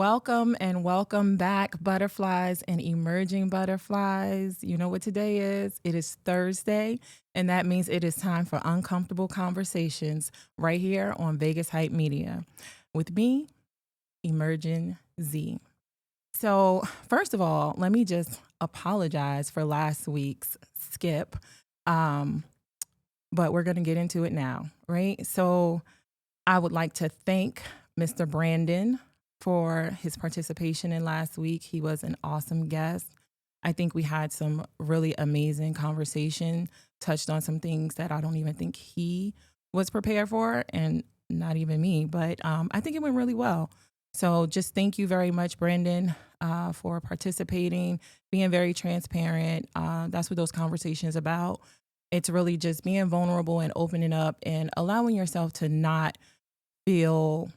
Welcome and welcome back, butterflies and emerging butterflies. You know what today is? It is Thursday, and that means it is time for uncomfortable conversations right here on Vegas Hype Media with me, Emerging Z. So, first of all, let me just apologize for last week's skip, um, but we're going to get into it now, right? So, I would like to thank Mr. Brandon for his participation in last week. He was an awesome guest. I think we had some really amazing conversation, touched on some things that I don't even think he was prepared for, and not even me, but I think it went really well. So just thank you very much, Brandon, for participating, being very transparent. That's what those conversations about. It's really just being vulnerable and opening up and allowing yourself to not feel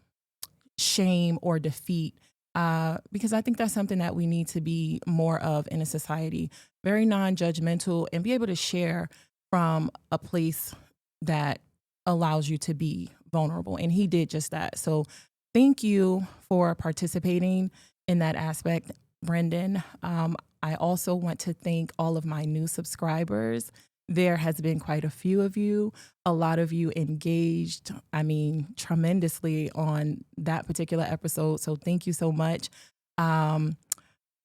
shame or defeat, because I think that's something that we need to be more of in a society, very non-judgmental and be able to share from a place that allows you to be vulnerable. And he did just that. So thank you for participating in that aspect, Brendan. I also want to thank all of my new subscribers. There has been quite a few of you. A lot of you engaged, tremendously on that particular episode. So thank you so much. I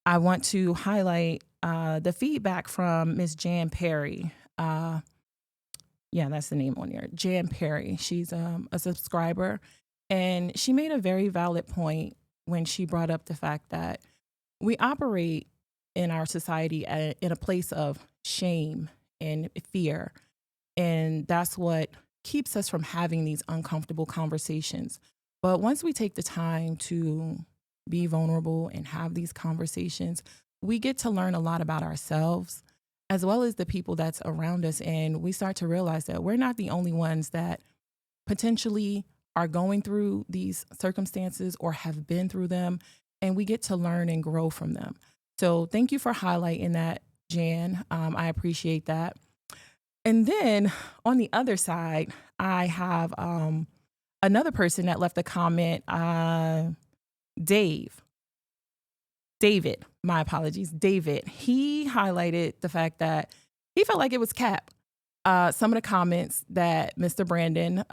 want to highlight the feedback from Miss Jan Perry. Yeah, that's the name on there. Jan Perry. She's a subscriber. And she made a very valid point when she brought up the fact that we operate in our society in a place of shame and fear. And that's what keeps us from having these uncomfortable conversations. But once we take the time to be vulnerable and have these conversations, we get to learn a lot about ourselves as well as the people that's around us. And we start to realize that we're not the only ones that potentially are going through these circumstances or have been through them. And we get to learn and grow from them. So thank you for highlighting that, Jan. I appreciate that. And then on the other side, I have another person that left a comment, Dave. David, my apologies, David. He highlighted the fact that he felt like it was cap. Some of the comments that Mr. Brandon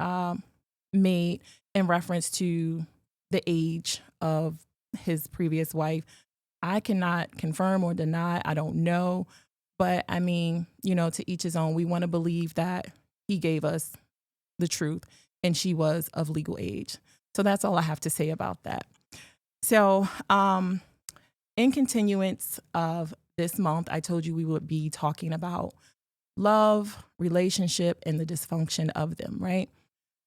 made in reference to the age of his previous wife. I cannot confirm or deny. I don't know. But to each his own. We want to believe that he gave us the truth and she was of legal age. So that's all I have to say about that. So in continuance of this month, I told you we would be talking about love, relationship, and the dysfunction of them, right?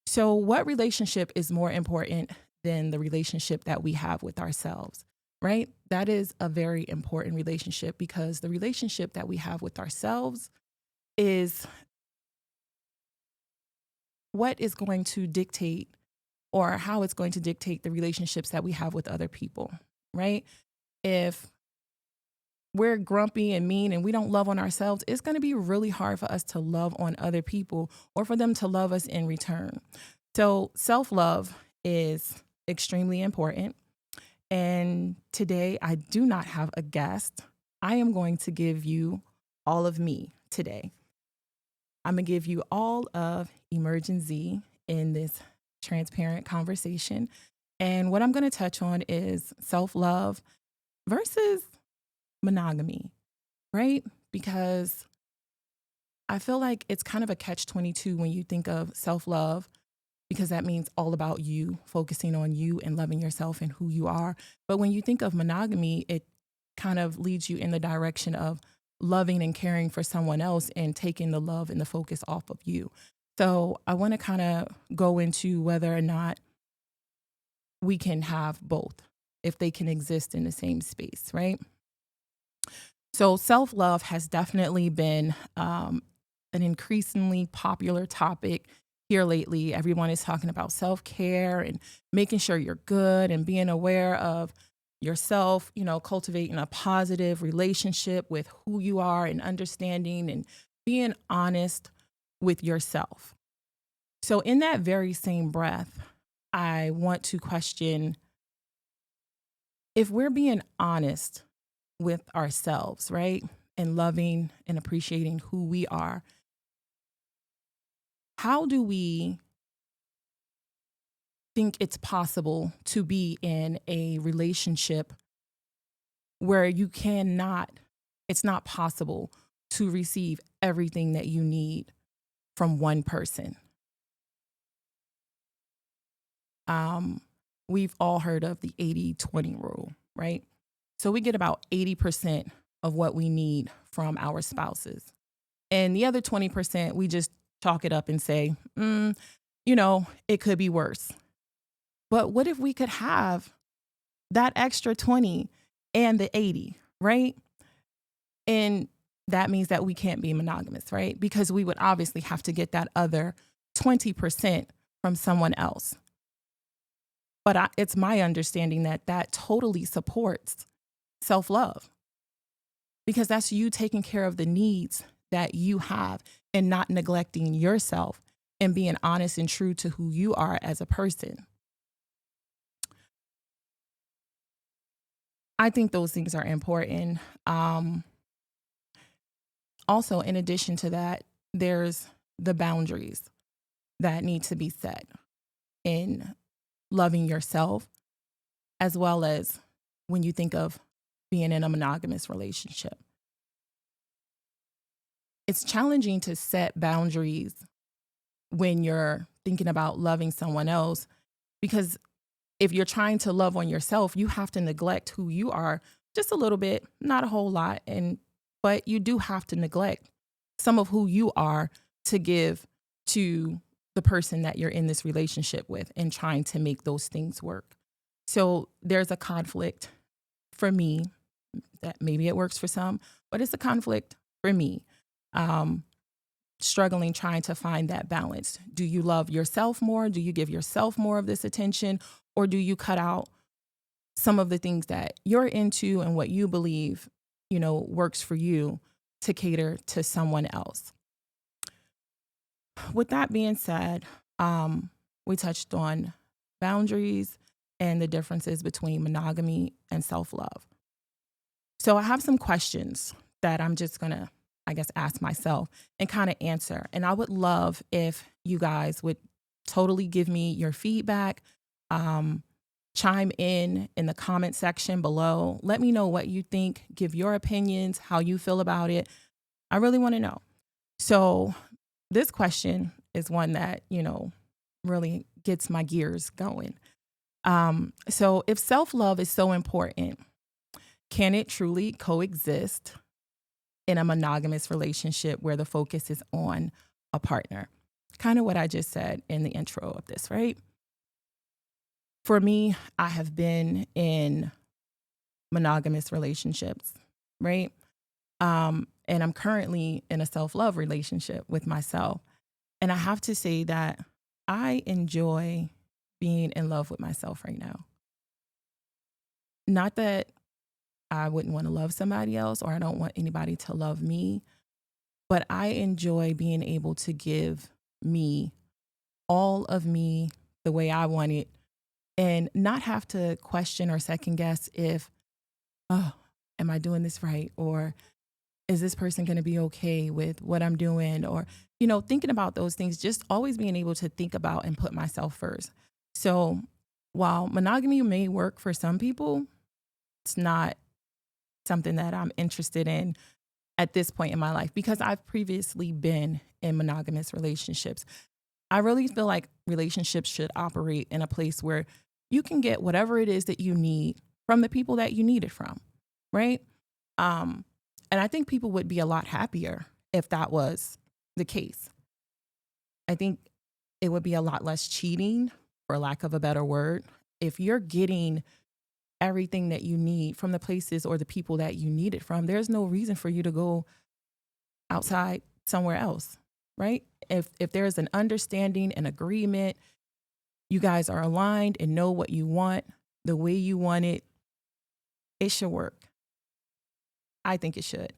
So what relationship is more important than the relationship that we have with ourselves? Right? That is a very important relationship because the relationship that we have with ourselves is what is going to dictate or how it's going to dictate the relationships that we have with other people, right? If we're grumpy and mean and we don't love on ourselves, it's going to be really hard for us to love on other people or for them to love us in return. So self-love is extremely important. And today I do not have a guest. I am going to give you all of me today. I'm going to give you all of Emergency in this transparent conversation. And what I'm going to touch on is self-love versus monogamy, right? Because I feel like it's kind of a catch-22 when you think of self-love, because that means all about you, focusing on you and loving yourself and who you are. But when you think of monogamy, it kind of leads you in the direction of loving and caring for someone else and taking the love and the focus off of you. So I want to kind of go into whether or not we can have both, if they can exist in the same space, right? So self-love has definitely been an increasingly popular topic here lately. Everyone is talking about self-care and making sure you're good and being aware of yourself, cultivating a positive relationship with who you are and understanding and being honest with yourself. So in that very same breath, I want to question if we're being honest with ourselves, right? And loving and appreciating who we are, how do we think it's possible to be in a relationship where it's not possible to receive everything that you need from one person? Um, we've all heard of the 80-20 rule, right? So we get about 80% of what we need from our spouses. And the other 20%, we just chalk it up and say, it could be worse. But what if we could have that extra 20 and the 80, right? And that means that we can't be monogamous, right? Because we would obviously have to get that other 20% from someone else. But it's my understanding that that totally supports self-love, because that's you taking care of the needs that you have and not neglecting yourself and being honest and true to who you are as a person. I think those things are important. Also, in addition to that, there's the boundaries that need to be set in loving yourself, as well as when you think of being in a monogamous relationship. It's challenging to set boundaries when you're thinking about loving someone else, because if you're trying to love on yourself, you have to neglect who you are just a little bit, not a whole lot, but you do have to neglect some of who you are to give to the person that you're in this relationship with and trying to make those things work. So there's a conflict for me that maybe it works for some, but it's a conflict for me. Struggling, trying to find that balance. Do you love yourself more? Do you give yourself more of this attention? Or do you cut out some of the things that you're into and what you believe, works for you to cater to someone else? With that being said, we touched on boundaries and the differences between monogamy and self-love. So I have some questions that I'm just going to, ask myself and kind of answer. And I would love if you guys would totally give me your feedback, chime in the comment section below. Let me know what you think, give your opinions, how you feel about it. I really want to know. So this question is one that, really gets my gears going. So if self-love is so important, can it truly coexist in a monogamous relationship where the focus is on a partner? Kind of what I just said in the intro of this, right? For me, I have been in monogamous relationships, right? And I'm currently in a self-love relationship with myself. And I have to say that I enjoy being in love with myself right now. Not that I wouldn't want to love somebody else or I don't want anybody to love me, but I enjoy being able to give me all of me the way I want it and not have to question or second guess if, am I doing this right? Or is this person going to be okay with what I'm doing? Or, thinking about those things, just always being able to think about and put myself first. So while monogamy may work for some people, it's not something that I'm interested in at this point in my life because I've previously been in monogamous relationships. I really feel like relationships should operate in a place where you can get whatever it is that you need from the people that you need it from, right? And I think people would be a lot happier if that was the case. I think it would be a lot less cheating, for lack of a better word. If you're getting everything that you need from the places or the people that you need it from, there's no reason for you to go outside somewhere else, right? If there's an understanding, an agreement, you guys are aligned and know what you want, the way you want it, it should work. I think it should.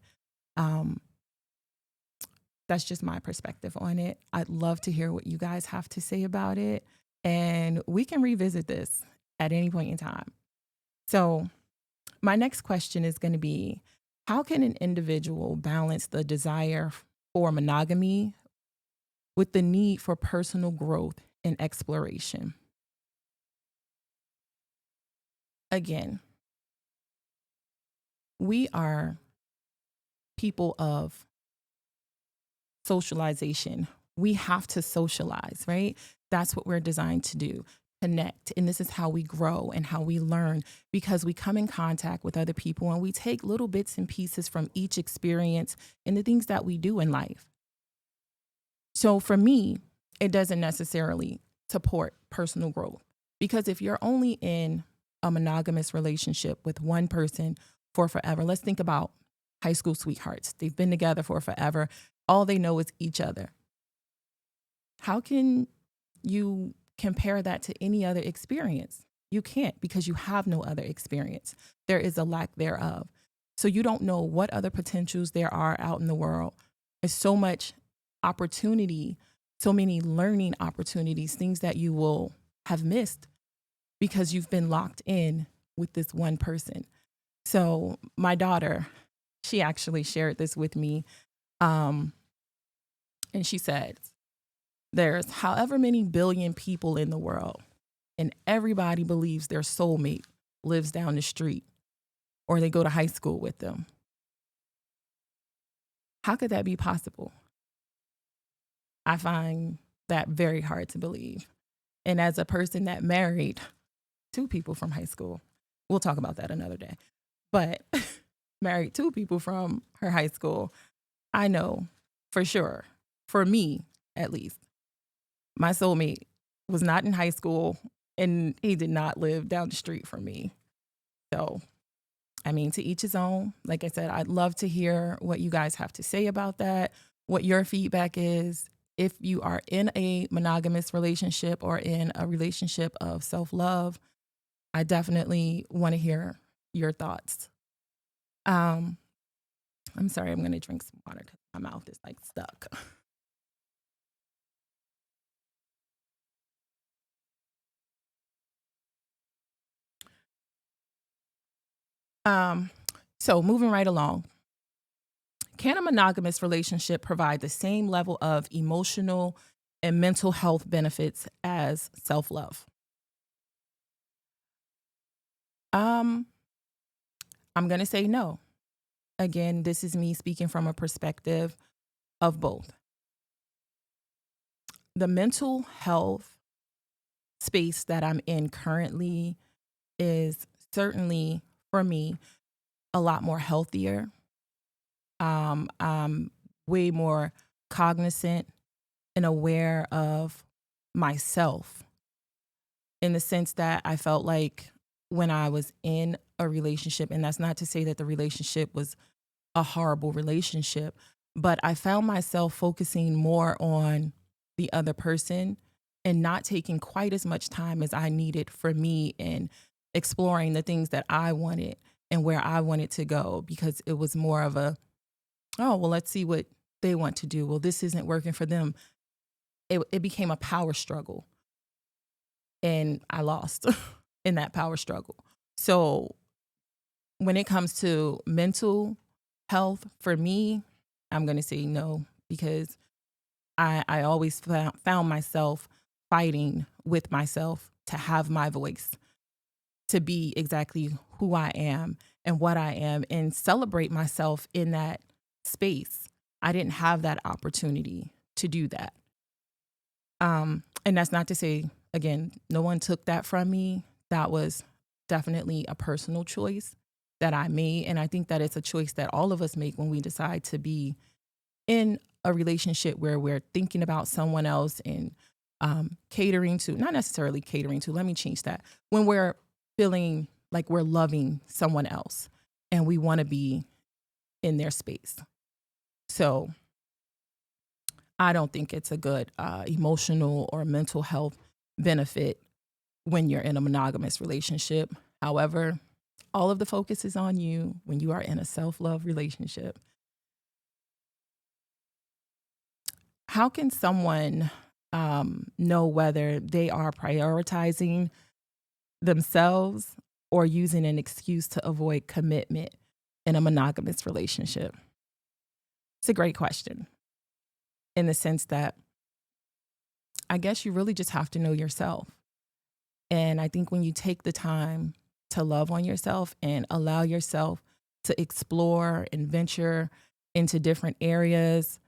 That's just my perspective on it. I'd love to hear what you guys have to say about it. And we can revisit this at any point in time. So My next question is going to be, how can an individual balance the desire for monogamy with the need for personal growth and exploration? Again, we are people of socialization. We have to socialize, right? That's what we're designed to do, connect. And this is how we grow and how we learn, because we come in contact with other people and we take little bits and pieces from each experience and the things that we do in life. So for me, it doesn't necessarily support personal growth, because if you're only in a monogamous relationship with one person for forever, let's think about high school sweethearts. They've been together for forever. All they know is each other. How can you compare that to any other experience? You can't, because you have no other experience. There is a lack thereof. So you don't know what other potentials there are out in the world. There's so much opportunity, so many learning opportunities, things that you will have missed because you've been locked in with this one person. So my daughter, she actually shared this with me. And she said, there's however many billion people in the world, and everybody believes their soulmate lives down the street or they go to high school with them. How could that be possible? I find that very hard to believe. And as a person that married two people from high school, we'll talk about that another day, but married two people from her high school, I know for sure, for me at least, my soulmate was not in high school and he did not live down the street from me. So, I mean, to each his own. Like I said, I'd love to hear what you guys have to say about that, what your feedback is. If you are in a monogamous relationship or in a relationship of self-love, I definitely want to hear your thoughts. Um, I'm sorry, I'm going to drink some water because my mouth is like stuck. Um, so moving right along, can a monogamous relationship provide the same level of emotional and mental health benefits as self-love? Um, I'm going to say no. Again, this is me speaking from a perspective of both. The mental health space that I'm in currently is certainly, for me, a lot more healthier. I'm way more cognizant and aware of myself, in the sense that I felt like when I was in a relationship, and that's not to say that the relationship was a horrible relationship, but I found myself focusing more on the other person and not taking quite as much time as I needed for me and exploring the things that I wanted and where I wanted to go, because it was more of a, oh, well, let's see what they want to do. Well, this isn't working for them. It became a power struggle, and I lost in that power struggle. So when it comes to mental health, for me, I'm going to say no, because I always found myself fighting with myself to have my voice, to be exactly who I am and what I am, and celebrate myself in that space. I didn't have that opportunity to do that. And that's not to say, again, no one took that from me. That was definitely a personal choice that I made. And I think that it's a choice that all of us make when we decide to be in a relationship where we're thinking about someone else and catering to, not necessarily catering to, let me change that. When we're feeling like we're loving someone else and we want to be in their space. So I don't think it's a good emotional or mental health benefit when you're in a monogamous relationship. However, all of the focus is on you when you are in a self-love relationship. How can someone know whether they are prioritizing themselves or using an excuse to avoid commitment in a monogamous relationship? It's a great question in the sense that I guess you really just have to know yourself. And I think when you take the time to love on yourself and allow yourself to explore and venture into different areas,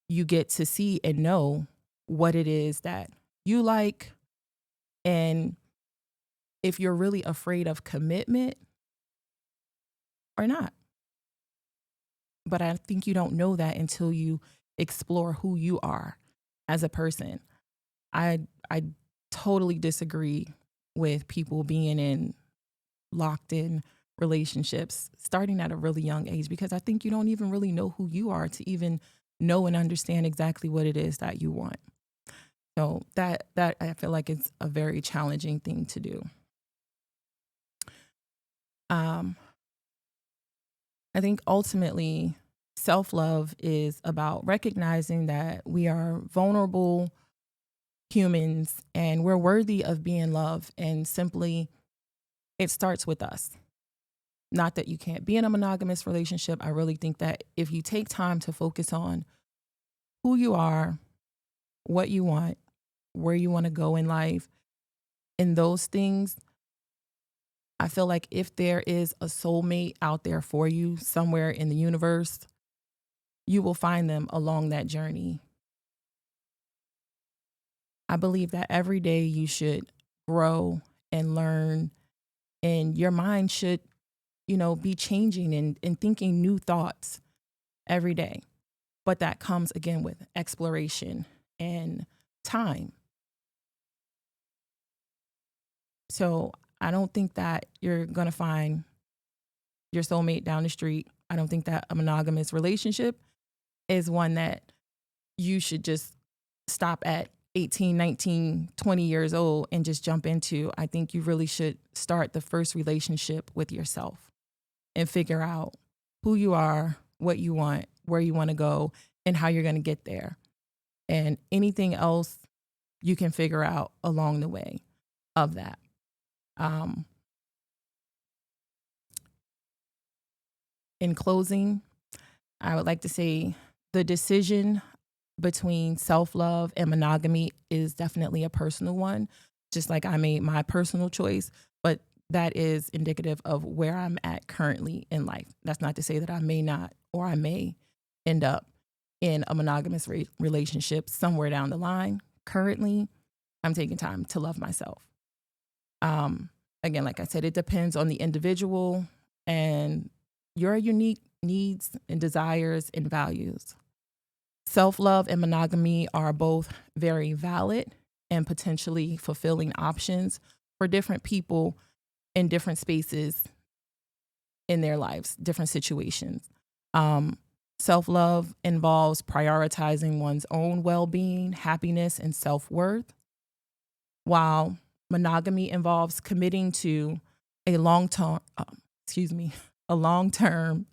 you get to see and know what it is that you like. And if you're really afraid of commitment or not. But I think you don't know that until you explore who you are as a person. I totally disagree with people being in locked in relationships starting at a really young age, because I think you don't even really know who you are to even know and understand exactly what it is that you want. So that I feel like it's a very challenging thing to do. Um, I think ultimately self-love is about recognizing that we are vulnerable humans and we're worthy of being loved, and simply it starts with us. Not that you can't be in a monogamous relationship. I really think that if you take time to focus on who you are, what you want, where you want to go in life, and those things, I feel like if there is a soulmate out there for you somewhere in the universe, you will find them along that journey. I believe that every day you should grow and learn, and your mind should, be changing and thinking new thoughts every day. But that comes again with exploration and time. So I don't think that you're going to find your soulmate down the street. I don't think that a monogamous relationship is one that you should just stop at 18, 19, 20 years old and just jump into. I think you really should start the first relationship with yourself and figure out who you are, what you want, where you want to go, and how you're going to get there. And anything else you can figure out along the way of that. In closing, I would like to say the decision between self-love and monogamy is definitely a personal one, just like I made my personal choice, but that is indicative of where I'm at currently in life. That's not to say that I may not, or I may end up in a monogamous relationship somewhere down the line. Currently, I'm taking time to love myself. Again, like I said, it depends on the individual and your unique needs and desires and values. Self-love and monogamy are both very valid and potentially fulfilling options for different people in different spaces in their lives, different situations. Self-love involves prioritizing one's own well-being, happiness, and self-worth, while monogamy involves committing to a long-term, a long-term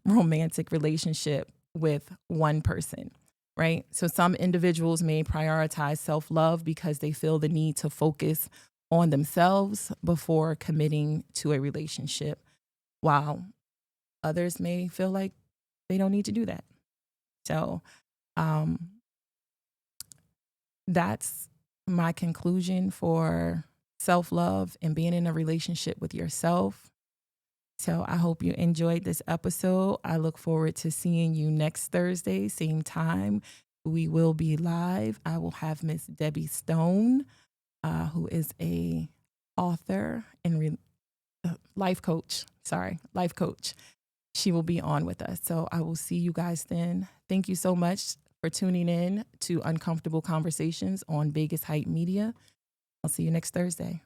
romantic relationship with one person, right? So some individuals may prioritize self-love because they feel the need to focus on themselves before committing to a relationship, while others may feel like they don't need to do that. So that's my conclusion for self-love and being in a relationship with yourself. So I hope you enjoyed this episode. I look forward to seeing you next Thursday, same time. We will be live. I will have Miss Debbie Stone, who is a author and life coach. Life coach. She will be on with us. So I will see you guys then. Thank you so much for tuning in to Uncomfortable Conversations on Vegas Hype Media. I'll see you next Thursday.